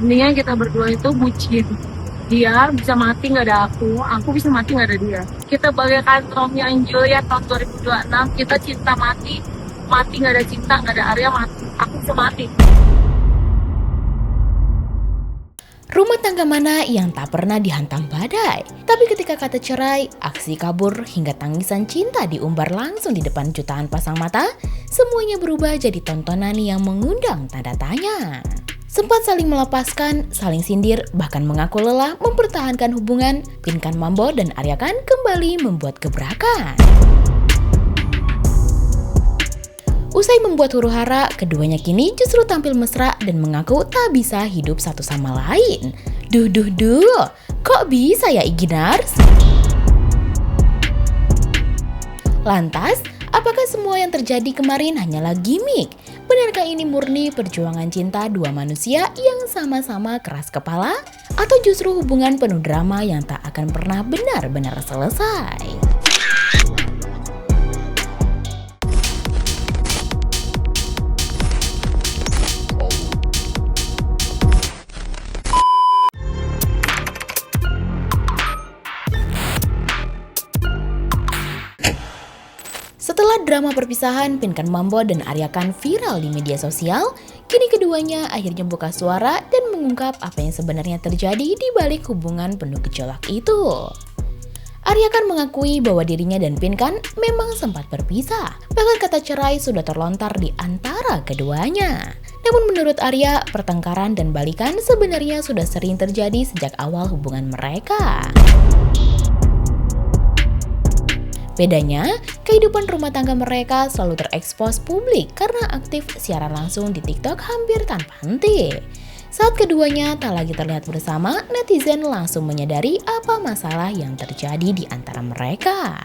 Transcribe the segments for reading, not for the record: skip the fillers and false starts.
Intinya kita berdua itu bucin. Dia bisa mati nggak ada aku bisa mati nggak ada dia. Kita bagaikan Romeo and Juliet tahun 2026, kita cinta mati, mati nggak ada cinta, nggak ada Arya mati, aku bisa mati. Rumah tangga mana yang tak pernah dihantam badai? Tapi ketika kata cerai, aksi kabur hingga tangisan cinta diumbar langsung di depan jutaan pasang mata, semuanya berubah jadi tontonan yang mengundang tanda tanya. Sempat saling melepaskan, saling sindir, bahkan mengaku lelah mempertahankan hubungan, Pinkan Mambo dan Arya Khan kembali membuat gebrakan. Usai membuat huru-hara, keduanya kini justru tampil mesra dan mengaku tak bisa hidup satu sama lain. Duh, kok bisa ya Iginars? Lantas, apakah semua yang terjadi kemarin hanyalah gimmick? Benarkah ini murni perjuangan cinta dua manusia yang sama-sama keras kepala? Atau justru hubungan penuh drama yang tak akan pernah benar-benar selesai? Setelah drama perpisahan Pinkan Mambo dan Arya Khan viral di media sosial, kini keduanya akhirnya buka suara dan mengungkap apa yang sebenarnya terjadi di balik hubungan penuh gejolak itu. Arya Khan mengakui bahwa dirinya dan Pinkan memang sempat berpisah, bahkan kata cerai sudah terlontar di antara keduanya. Namun menurut Arya, pertengkaran dan balikan sebenarnya sudah sering terjadi sejak awal hubungan mereka. Bedanya, kehidupan rumah tangga mereka selalu terekspos publik karena aktif siaran langsung di TikTok hampir tanpa henti. Saat keduanya tak lagi terlihat bersama, netizen langsung menyadari apa masalah yang terjadi di antara mereka.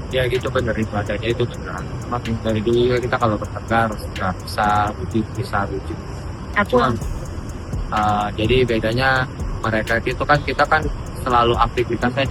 Ya gitu bener, itu adanya itu benar. Makin dari dulu juga kita kalau bertengkar nggak bisa rujuk. Cuman jadi bedanya mereka itu kan kita kan selalu aktivitasnya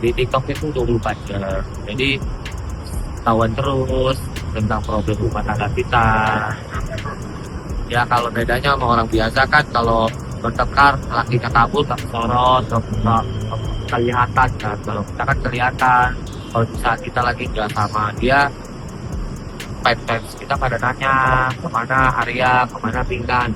di TikTok itu 24 jam. Jadi tahuan terus tentang problem rumah tangga kita. Ya kalau bedanya sama orang biasa kan kalau bertengkar lakinya kabur tak sorot, tak kelihatan kan. Kalau kita kan kelihatan. Kalau saat kita lagi nggak sama dia, fans kita pada nanya kemana Arya, kemana Pinkan.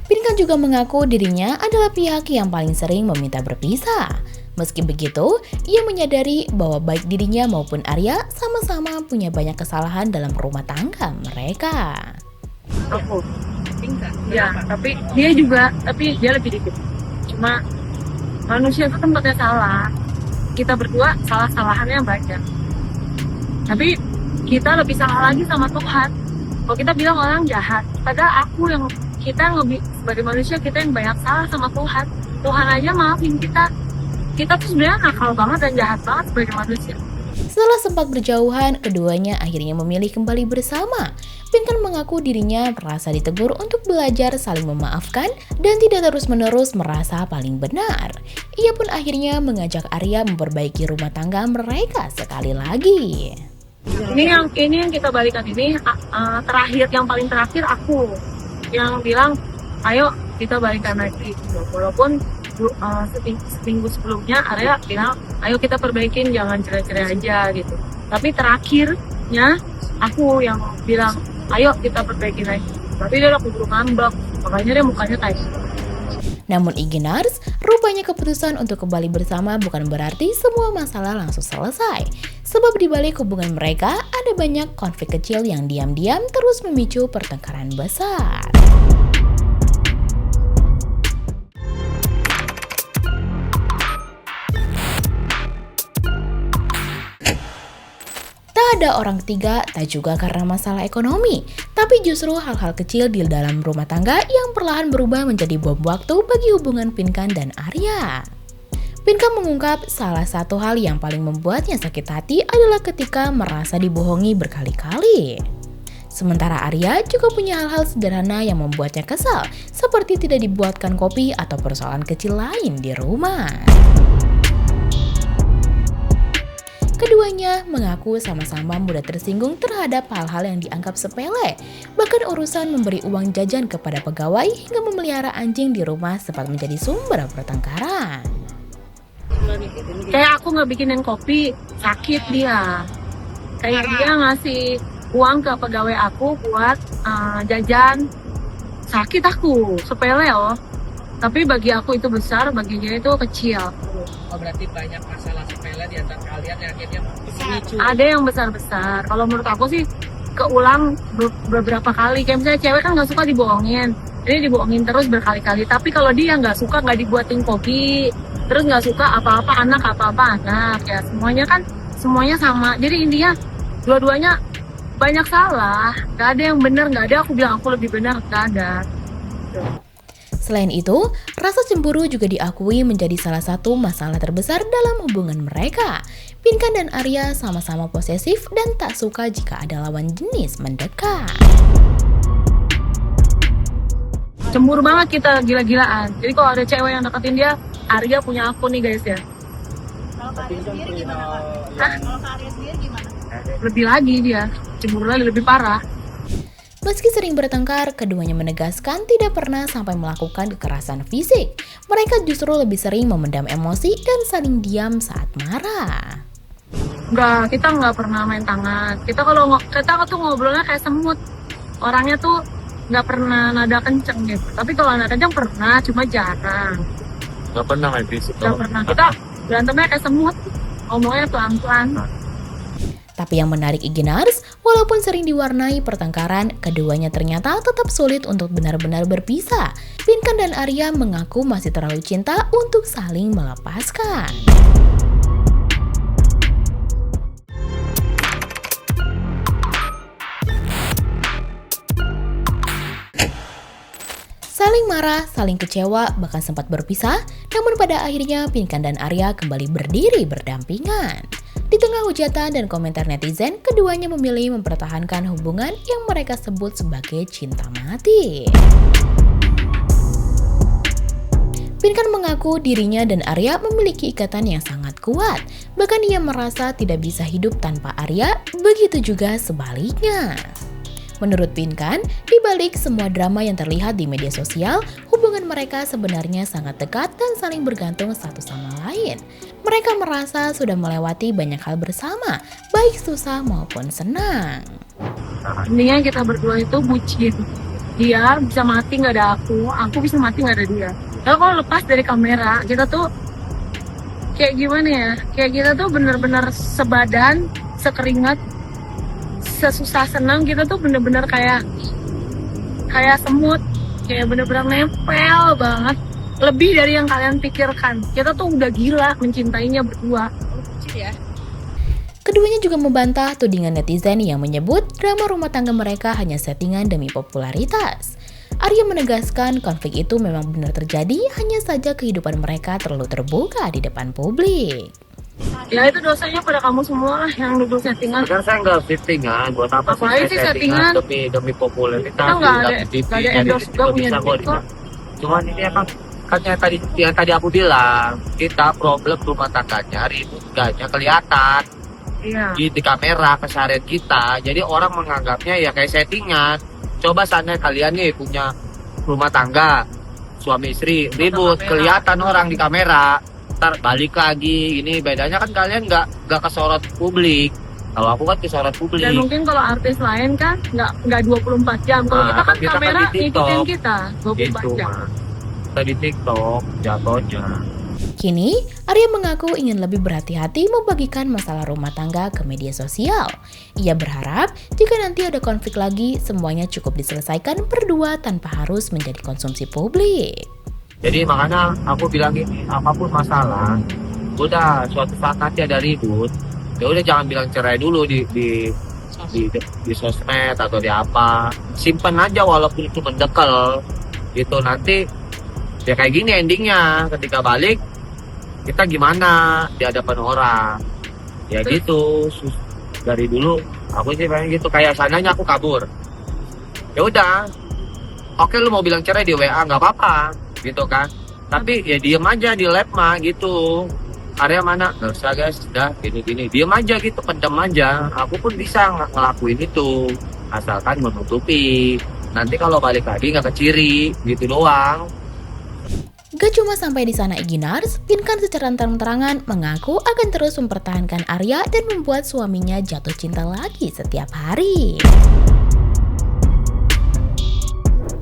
Pinkan juga mengaku dirinya adalah pihak yang paling sering meminta berpisah. Meski begitu, ia menyadari bahwa baik dirinya maupun Arya sama-sama punya banyak kesalahan dalam rumah tangga mereka. Aku ya, tapi dia lebih dikit. Cuma manusia itu tempatnya salah. Kita berdua salah-salahannya banyak. Tapi kita lebih salah lagi sama Tuhan. Kalau kita bilang orang jahat, padahal kita lebih sebagai manusia kita yang banyak salah sama Tuhan. Tuhan aja maafin kita. Kita tuh sebenarnya nakal banget dan jahat banget sebagai manusia. Setelah sempat berjauhan, keduanya akhirnya memilih kembali bersama. Pinkan mengaku dirinya merasa ditegur untuk belajar saling memaafkan dan tidak terus-menerus merasa paling benar. Ia pun akhirnya mengajak Arya memperbaiki rumah tangga mereka sekali lagi. Ini yang kita balikan ini yang paling terakhir aku yang bilang, ayo kita balikan lagi. Walaupun seminggu sebelumnya Arya bilang ayo kita perbaikin, jangan cerai-cerai aja gitu. Tapi terakhirnya aku yang bilang ayo kita perbaikin lagi. Tapi dia udah keburu ngambek, makanya dia mukanya kayak gitu. Namun Iginars, rupanya keputusan untuk kembali bersama bukan berarti semua masalah langsung selesai. Sebab di balik hubungan mereka ada banyak konflik kecil yang diam-diam terus memicu pertengkaran besar. Tak ada orang ketiga, tak juga karena masalah ekonomi, tapi justru hal-hal kecil di dalam rumah tangga yang perlahan berubah menjadi bom waktu bagi hubungan Pinkan dan Arya. Pinkan mengungkap salah satu hal yang paling membuatnya sakit hati adalah ketika merasa dibohongi berkali-kali. Sementara Arya juga punya hal-hal sederhana yang membuatnya kesal, seperti tidak dibuatkan kopi atau persoalan kecil lain di rumah. Keduanya mengaku sama-sama mudah tersinggung terhadap hal-hal yang dianggap sepele. Bahkan urusan memberi uang jajan kepada pegawai hingga memelihara anjing di rumah sempat menjadi sumber pertengkaran. Kayak aku nggak bikinin kopi, sakit dia. Kayak dia ngasih uang ke pegawai aku buat jajan, sakit aku, sepele loh. Tapi bagi aku itu besar, bagi dia itu kecil. Oh, berarti banyak masalah sepele di antara kalian yang akhirnya memicu. Ada yang besar-besar. Kalau menurut aku sih keulang beberapa kali. Kayak misalnya cewek kan nggak suka dibohongin. Ini dibohongin terus berkali-kali. Tapi kalau dia nggak suka nggak dibuatin kopi, terus nggak suka apa-apa anak. Ya semuanya sama. Jadi intinya dua-duanya banyak salah. Nggak ada yang benar, nggak ada aku bilang aku lebih benar, nggak ada. Selain itu, rasa cemburu juga diakui menjadi salah satu masalah terbesar dalam hubungan mereka. Pinkan dan Arya sama-sama posesif dan tak suka jika ada lawan jenis mendekat. Cemburu banget kita, gila-gilaan. Jadi kalau ada cewek yang deketin dia, Arya punya aku nih guys ya. Kalau ke Arya sendiri gimana, Kak? Kalau ke Arya sendiri gimana? Lebih lagi dia, cemburunya lebih parah. Meski sering bertengkar, keduanya menegaskan tidak pernah sampai melakukan kekerasan fisik. Mereka justru lebih sering memendam emosi dan saling diam saat marah. Kita nggak pernah main tangan. Kita tuh ngobrolnya kayak semut. Orangnya tuh nggak pernah nada kenceng gitu. Tapi kalau nada kenceng pernah, cuma jarang. Nggak pernah main fisik. Nggak pernah. Kita berantemnya kayak semut. Ngomongnya pelan-pelan. Tapi yang menarik Iginars, walaupun sering diwarnai pertengkaran, keduanya ternyata tetap sulit untuk benar-benar berpisah. Pinkan dan Arya mengaku masih terlalu cinta untuk saling melepaskan. Saling marah, saling kecewa, bahkan sempat berpisah, namun pada akhirnya Pinkan dan Arya kembali berdiri berdampingan. Di tengah hujatan dan komentar netizen, keduanya memilih mempertahankan hubungan yang mereka sebut sebagai cinta mati. Pinkan mengaku dirinya dan Arya memiliki ikatan yang sangat kuat. Bahkan ia merasa tidak bisa hidup tanpa Arya, begitu juga sebaliknya. Menurut Pinkan, di balik semua drama yang terlihat di media sosial, hubungan mereka sebenarnya sangat dekat dan saling bergantung satu sama lain. Mereka merasa sudah melewati banyak hal bersama, baik susah maupun senang. Intinya kita berdua itu bucin. Dia bisa mati nggak ada aku bisa mati nggak ada dia. Lalu kalau lepas dari kamera, kita tuh kayak gimana ya? Kayak kita tuh bener-bener sebadan, sekeringat, sesusah senang. Kita tuh bener-bener kayak semut, kayak bener-bener nempel banget. Lebih dari yang kalian pikirkan. Kita tuh udah gila mencintainya berdua. Ya. Keduanya juga membantah tudingan netizen yang menyebut drama rumah tangga mereka hanya settingan demi popularitas. Arya menegaskan konflik itu memang benar terjadi, hanya saja kehidupan mereka terlalu terbuka di depan publik. Ya itu dosanya pada kamu semua lah yang duduk settingan. Kan saya nggak settingan, buat apa Apalagi sih settingan? demi popularitas. Kita nggak ada endorse juga punya duit kok. Cuman ini kan yang tadi aku bilang, kita problem rumah tangganya ribut gaknya kelihatan. Iya. Di kamera keseharian kita, jadi orang menganggapnya ya kayak settingan. Coba sana kalian nih punya rumah tangga, suami istri ribut, kelihatan orang di kamera, ntar balik lagi. Ini bedanya kan kalian nggak kesorot publik. Kalau aku kan kesorot publik. Dan mungkin kalau artis lain kan nggak 24 jam. Kalau kita kan kamera ngikutin kita 24 jam. Kita di TikTok jatuhnya. Kini, Arya mengaku ingin lebih berhati-hati membagikan masalah rumah tangga ke media sosial. Ia berharap jika nanti ada konflik lagi, semuanya cukup diselesaikan berdua tanpa harus menjadi konsumsi publik. Jadi makanya aku bilang gini, apapun masalah, udah suatu saat nanti ada ribut, ya udah jangan bilang cerai dulu di sosmed atau di apa. Simpen aja walaupun itu mendekel. Gitu nanti ya kayak gini endingnya, ketika balik kita gimana di hadapan orang. Ya gitu, dari dulu aku sih pengen gitu, kayak sananya aku kabur. Ya udah, oke lu mau bilang cerai di WA nggak apa-apa gitu kan, tapi ya diem aja di lab mah gitu. Arya mana? Nggak usah guys, udah gini-gini. Diam aja gitu, pendem aja. Aku pun bisa ngelakuin itu. Asalkan menutupi. Nanti kalau balik lagi nggak keciri, gitu doang. Gak cuma sampai di sana Iggy-Nars, Pinkan secara terang-terangan mengaku akan terus mempertahankan Arya dan membuat suaminya jatuh cinta lagi setiap hari.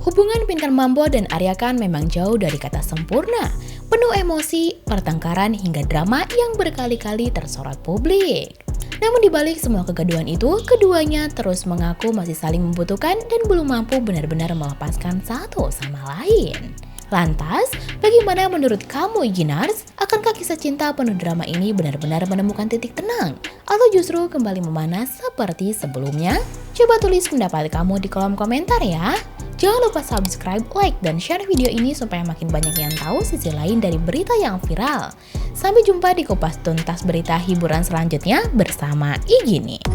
Hubungan Pinkan Mambo dan Arya Khan memang jauh dari kata sempurna, penuh emosi, pertengkaran hingga drama yang berkali-kali tersorot publik. Namun dibalik semua kegaduhan itu, keduanya terus mengaku masih saling membutuhkan dan belum mampu benar-benar melepaskan satu sama lain. Lantas, bagaimana menurut kamu Iggy-Nars? Akankah kisah cinta penuh drama ini benar-benar menemukan titik tenang? Atau justru kembali memanas seperti sebelumnya? Coba tulis pendapat kamu di kolom komentar ya. Jangan lupa subscribe, like, dan share video ini supaya makin banyak yang tahu sisi lain dari berita yang viral. Sampai jumpa di kupas tuntas berita hiburan selanjutnya bersama Iggy nih.